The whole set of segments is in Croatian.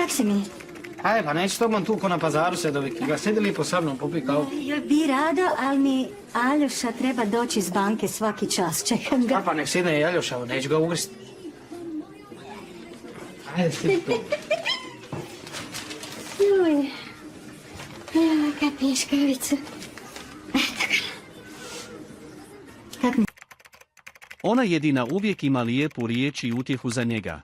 kak si mi? Aj, pa neću tobom tu ko na pazaru se doviki. Ga sjedi lijepo sa mnom, popij kavu. Bi rado, ali mi Aljoša treba doći iz banke svaki čas. Čekam ga. Pa nek sjedne i Aljoša, neću ga ugrsti. Ajde, sjedi tu. Juj. Evo, kad piješ kavicu. Kak mi? Ona jedina uvijek ima lijepu riječ i utjehu za njega.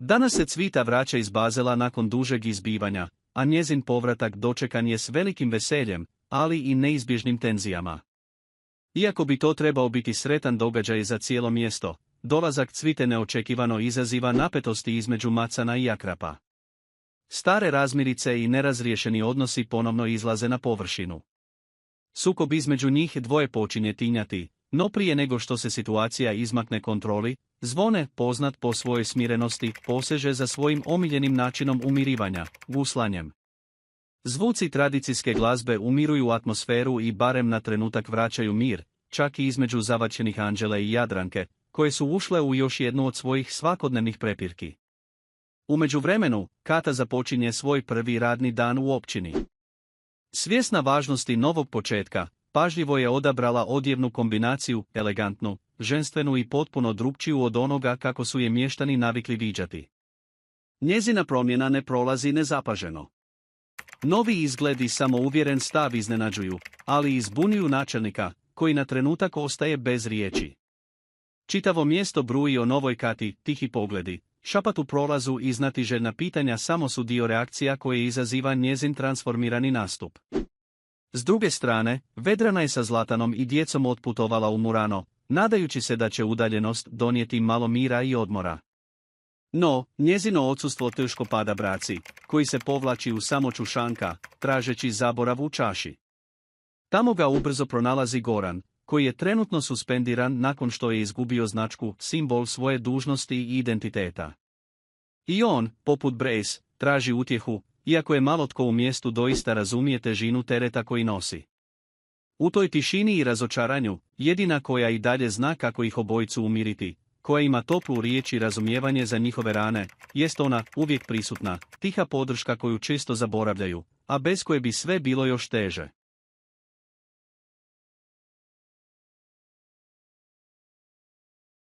Danas se Cvita vraća iz Bazela nakon dužeg izbivanja, a njezin povratak dočekan je s velikim veseljem, ali i neizbježnim tenzijama. Iako bi to trebao biti sretan događaj za cijelo mjesto, dolazak Cvite neočekivano izaziva napetosti između Macana i Akrapa. Stare razmirice i nerazriješeni odnosi ponovno izlaze na površinu. Sukob između njih dvoje počinje tinjati, no prije nego što se situacija izmakne kontroli, Zvone, poznat po svojoj smirenosti, poseže za svojim omiljenim načinom umirivanja, guslanjem. Zvuci tradicijske glazbe umiruju atmosferu i barem na trenutak vraćaju mir, čak i između zavaćenih Anđele i Jadranke, koje su ušle u još jednu od svojih svakodnevnih prepirki. U međuvremenu, Kata započinje svoj prvi radni dan u općini. Svjesna važnosti novog početka, pažljivo je odabrala odjevnu kombinaciju, elegantnu, ženstvenu i potpuno drukčiju od onoga kako su je mještani navikli viđati. Njezina promjena ne prolazi nezapaženo. Novi izgled i samouvjeren stav iznenađuju, ali i zbunjuju načelnika, koji na trenutak ostaje bez riječi. Čitavo mjesto bruji o novoj Kati, tihi pogledi, šapat u prolazu i znatiželjna pitanja samo su dio reakcija koje izaziva njezin transformirani nastup. S druge strane, Vedrana je sa Zlatanom i djecom otputovala u Murano, nadajući se da će udaljenost donijeti malo mira i odmora. No, njezino odsustvo teško pada braci, koji se povlači u samoću šanka, tražeći zaborav u čaši. Tamo ga ubrzo pronalazi Goran, koji je trenutno suspendiran nakon što je izgubio značku, simbol svoje dužnosti i identiteta. I on, poput Brace, traži utjehu, iako je malo tko u mjestu doista razumije težinu tereta koji nosi. U toj tišini i razočaranju, jedina koja i dalje zna kako ih obojicu umiriti, koja ima toplu riječ i razumijevanje za njihove rane, jest ona, uvijek prisutna, tiha podrška koju često zaboravljaju, a bez koje bi sve bilo još teže.